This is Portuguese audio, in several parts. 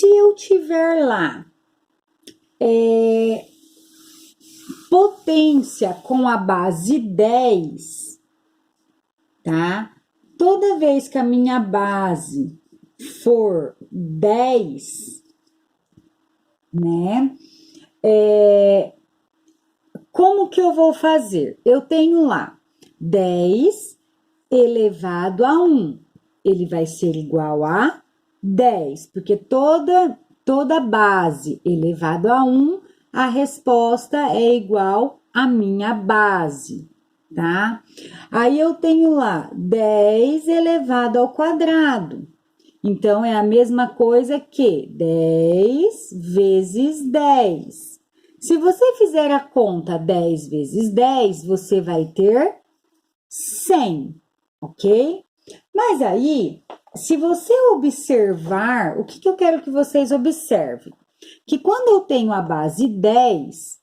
se eu tiver lá potência com a base 10, tá? Toda vez que a minha base for 10, né? Como que eu vou fazer? Eu tenho lá 10 elevado a 1. Ele vai ser igual a 10, porque toda base elevado a 1, a resposta é igual à minha base, tá? Aí eu tenho lá 10 elevado ao quadrado. Então, é a mesma coisa que 10 vezes 10. Se você fizer a conta 10 vezes 10, você vai ter 100, ok? Mas aí, se você observar, o que eu quero que vocês observem? Que quando eu tenho a base 10,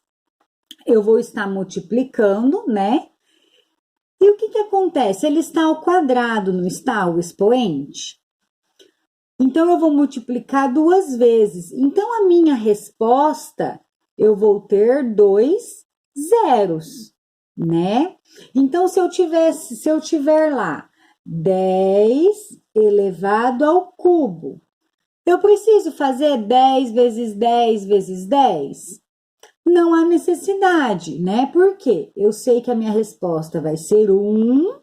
eu vou estar multiplicando, né? E o que acontece? Ele está ao quadrado, não está o expoente? Então, eu vou multiplicar 2 vezes. Então, a minha resposta, eu vou ter 2 zeros, né? Então, se eu tiver lá 10 elevado ao cubo, eu preciso fazer 10 vezes 10 vezes 10? Não há necessidade, né? Porque eu sei que a minha resposta vai ser 1,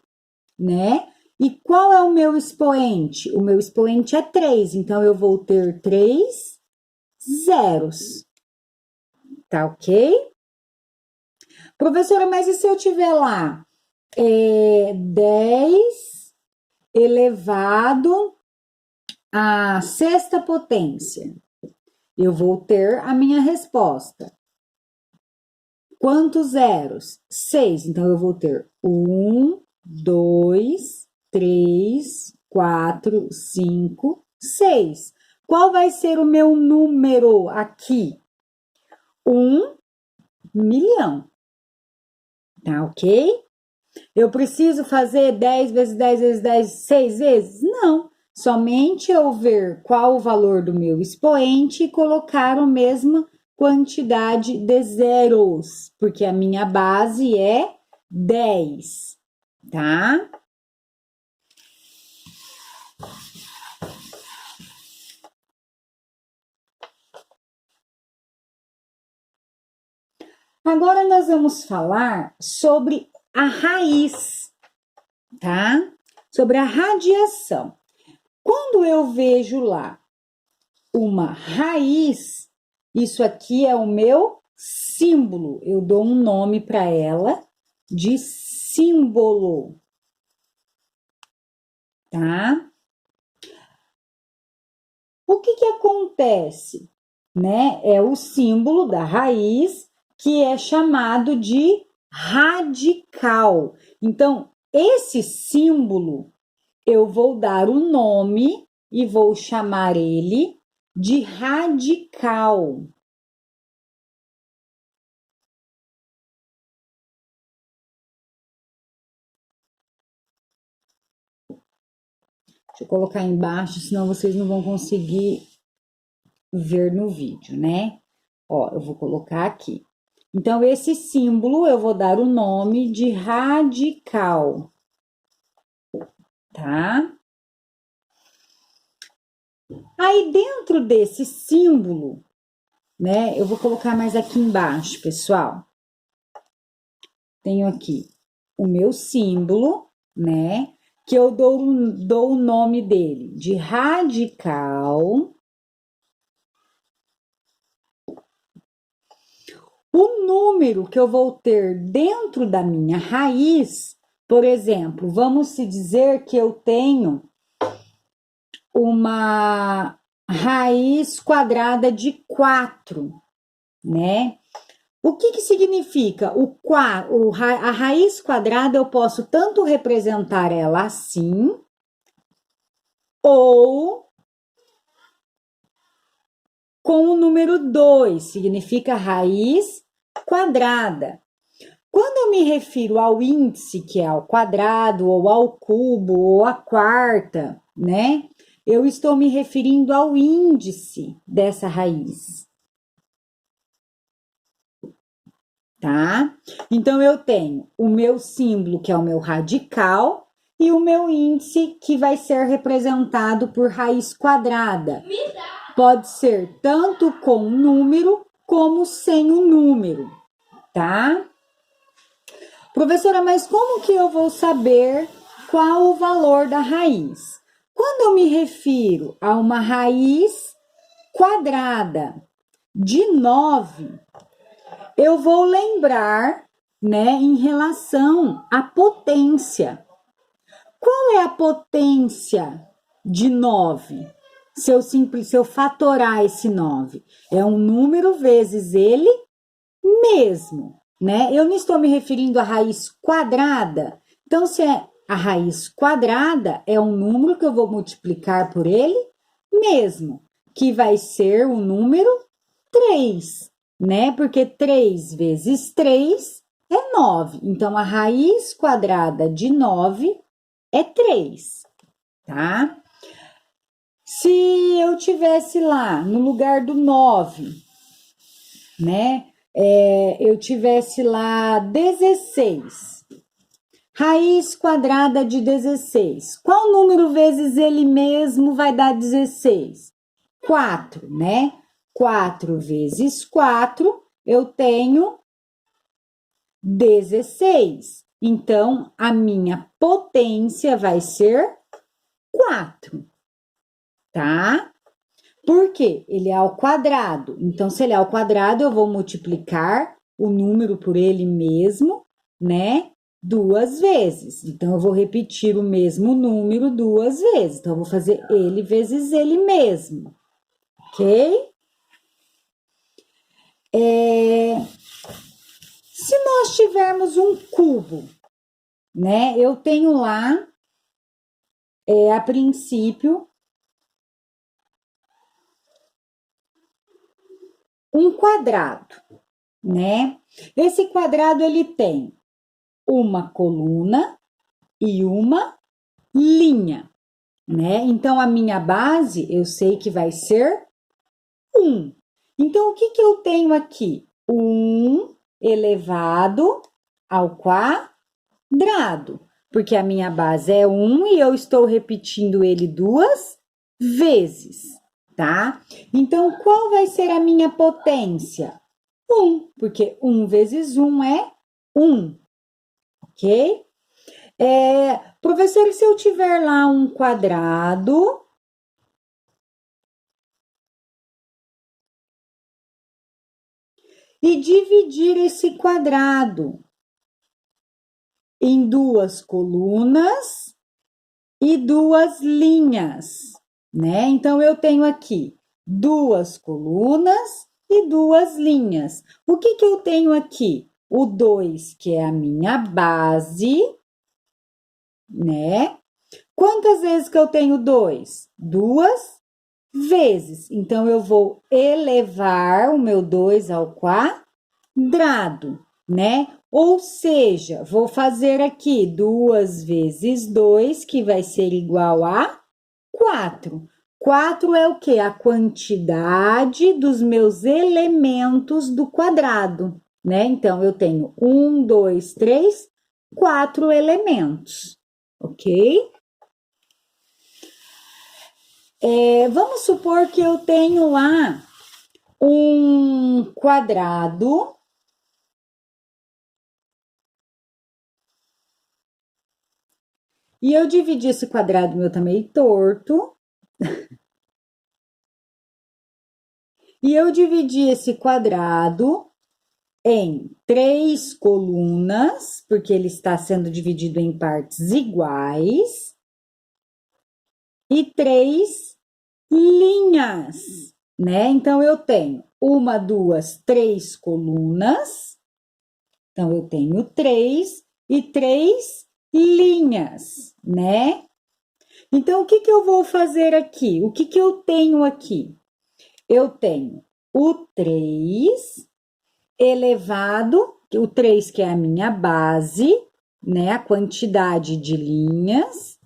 né? E qual é o meu expoente? O meu expoente é 3, então eu vou ter 3 zeros. Tá ok? Professora, mas e se eu tiver lá 10 elevado à sexta potência? Eu vou ter a minha resposta. Quantos zeros? 6. Então, eu vou ter 1, 2, 3, 4, 5, 6. Qual vai ser o meu número aqui? 1 milhão. Tá ok? Eu preciso fazer 10 vezes 10 vezes 10, 6 vezes? Não. Somente eu ver qual o valor do meu expoente e colocar a mesma quantidade de zeros, porque a minha base é 10, tá? Agora nós vamos falar sobre a raiz, tá? Sobre a radiação. Quando eu vejo lá uma raiz, isso aqui é o meu símbolo. Eu dou um nome para ela de símbolo, tá? O que acontece, né? É o símbolo da raiz que é chamado de radical. Então, esse símbolo eu vou dar o nome e vou chamar ele de radical. Deixa eu colocar embaixo, senão vocês não vão conseguir ver no vídeo, né? Ó, eu vou colocar aqui. Então, esse símbolo eu vou dar o nome de radical, tá? Aí, dentro desse símbolo, né? Eu vou colocar mais aqui embaixo, pessoal. Tenho aqui o meu símbolo, né? Que eu dou o nome dele de radical. O número que eu vou ter dentro da minha raiz, por exemplo, vamos se dizer que eu tenho uma raiz quadrada de 4, né? O que significa? A raiz quadrada eu posso tanto representar ela assim, ou com o número 2, significa raiz quadrada. Quando eu me refiro ao índice, que é ao quadrado, ou ao cubo, ou à quarta, né? eu estou me referindo ao índice dessa raiz. Tá? Então, eu tenho o meu símbolo, que é o meu radical, e o meu índice, que vai ser representado por raiz quadrada. Pode ser tanto com número, como sem o número, tá? Professora, mas como que eu vou saber qual o valor da raiz? Quando eu me refiro a uma raiz quadrada de 9, eu vou lembrar, né, em relação à potência. Qual é a potência de 9? Se eu fatorar esse 9, é um número vezes ele mesmo, né? Eu não estou me referindo à raiz quadrada. Então, se é a raiz quadrada, é um número que eu vou multiplicar por ele mesmo, que vai ser o número 3, né? Porque 3 vezes 3 é 9. Então, a raiz quadrada de 9 é 3, tá? Se eu tivesse lá no lugar do 9, né? Eu tivesse lá 16. Raiz quadrada de 16. Qual número vezes ele mesmo vai dar 16? 4, né? 4 vezes 4, eu tenho 16. Então, a minha potência vai ser 4, tá? Por quê? Ele é ao quadrado. Então, se ele é ao quadrado, eu vou multiplicar o número por ele mesmo, né? 2 vezes. Então, eu vou repetir o mesmo número 2 vezes. Então, eu vou fazer ele vezes ele mesmo, ok? Se nós tivermos um cubo, né? Eu tenho lá, a princípio, um quadrado, né? Esse quadrado, ele tem uma coluna e uma linha, né? Então, a minha base, eu sei que vai ser 1. Então, o que que eu tenho aqui? 1 elevado ao quadrado, porque a minha base é 1 e eu estou repetindo ele 2 vezes, tá? Então, qual vai ser a minha potência? 1, porque 1 vezes 1 é 1, ok? Professor, se eu tiver lá um quadrado e dividir esse quadrado em 2 colunas e 2 linhas, né? Então, eu tenho aqui 2 colunas e 2 linhas. O que que eu tenho aqui? O 2, que é a minha base, né? Quantas vezes que eu tenho 2? 2 vezes. Então, eu vou elevar o meu 2 ao quadrado, né? Ou seja, vou fazer aqui 2 vezes 2, que vai ser igual a 4. 4 é o quê? A quantidade dos meus elementos do quadrado, né? Então, eu tenho 1, 2, 3, 4 elementos, ok? Vamos supor que eu tenho lá um quadrado e eu dividi esse quadrado meu também torto. E eu dividi esse quadrado em 3 colunas, porque ele está sendo dividido em partes iguais, e 3 linhas, né? Então, eu tenho 1, 2, 3 colunas. Então, eu tenho 3 e 3 linhas, né? Então, o que que eu vou fazer aqui? O que que eu tenho aqui? Eu tenho o 3 elevado, o 3 que é a minha base, né? A quantidade de linhas.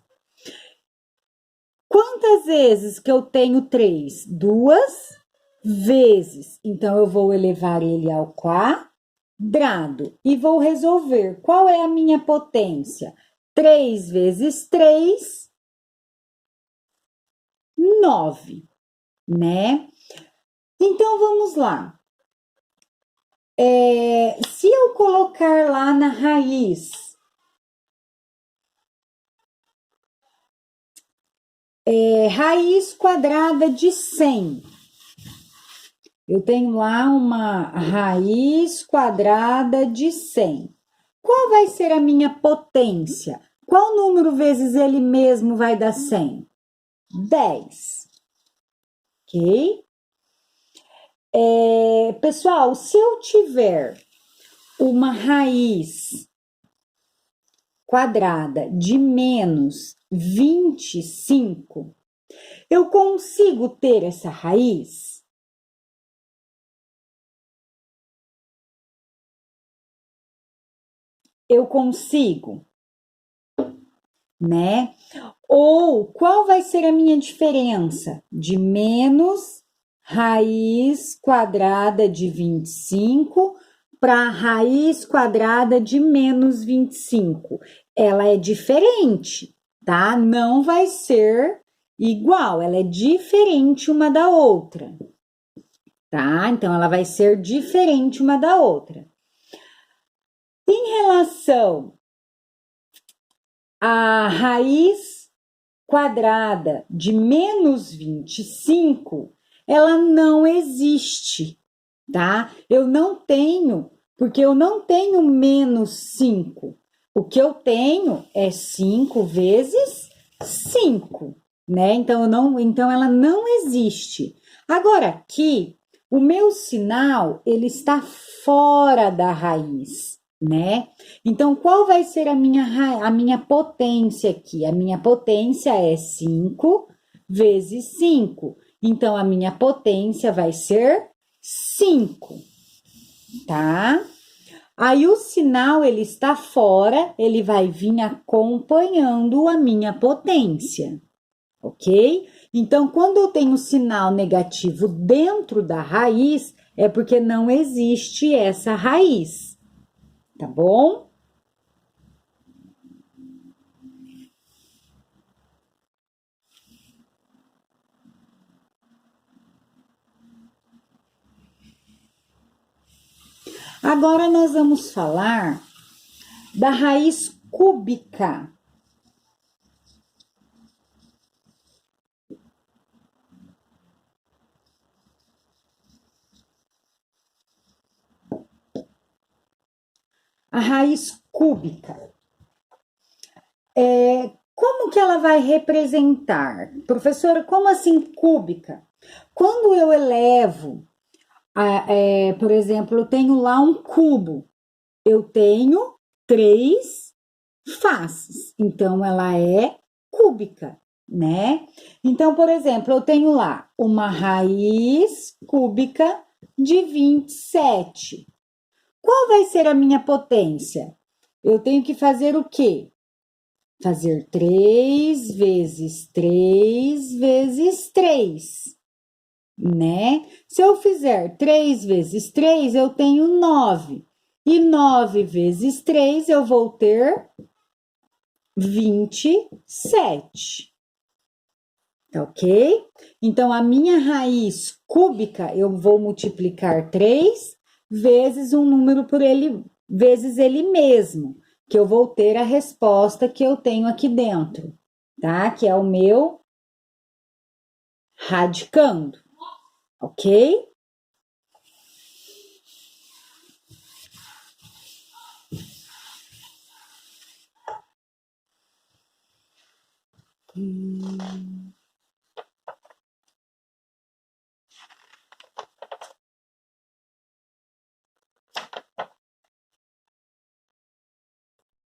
Quantas vezes que eu tenho 3? 2 vezes. Então, eu vou elevar ele ao quadrado e vou resolver. Qual é a minha potência? 3 vezes 3, 9, né? Então, vamos lá. Se eu colocar lá na raiz, raiz quadrada de 100. Eu tenho lá uma raiz quadrada de 100. Qual vai ser a minha potência? Qual número vezes ele mesmo vai dar 100? 10. Ok? Pessoal, se eu tiver uma raiz quadrada de menos 25, eu consigo ter essa raiz? Eu consigo, né? Ou qual vai ser a minha diferença de menos raiz quadrada de 25 para raiz quadrada de menos 25? Ela é diferente, tá? Não vai ser igual, ela é diferente uma da outra, tá? Então, ela vai ser diferente uma da outra. Em relação à raiz quadrada de menos 25, ela não existe, tá? Eu não tenho, porque eu não tenho menos 5. O que eu tenho é 5 vezes 5, né? Então ela não existe. Agora aqui, o meu sinal, ele está fora da raiz, né? Então, qual vai ser a minha potência aqui? A minha potência é 5 vezes 5. Então, a minha potência vai ser 5, tá? Aí, o sinal, ele está fora, ele vai vir acompanhando a minha potência, ok? Então, quando eu tenho sinal negativo dentro da raiz, é porque não existe essa raiz, tá bom? Agora nós vamos falar da raiz cúbica. A raiz cúbica. Como que ela vai representar? Professora, como assim cúbica? Quando eu elevo, por exemplo, eu tenho lá um cubo, eu tenho 3 faces, então ela é cúbica, né? Então, por exemplo, eu tenho lá uma raiz cúbica de 27. Qual vai ser a minha potência? Eu tenho que fazer o quê? Fazer 3 vezes 3 vezes 3, né? Se eu fizer 3 vezes 3, eu tenho 9. E 9 vezes 3, eu vou ter 27. Ok? Então, a minha raiz cúbica, eu vou multiplicar 3 vezes um número por ele, vezes ele mesmo, que eu vou ter a resposta que eu tenho aqui dentro, tá? Que é o meu radicando, ok?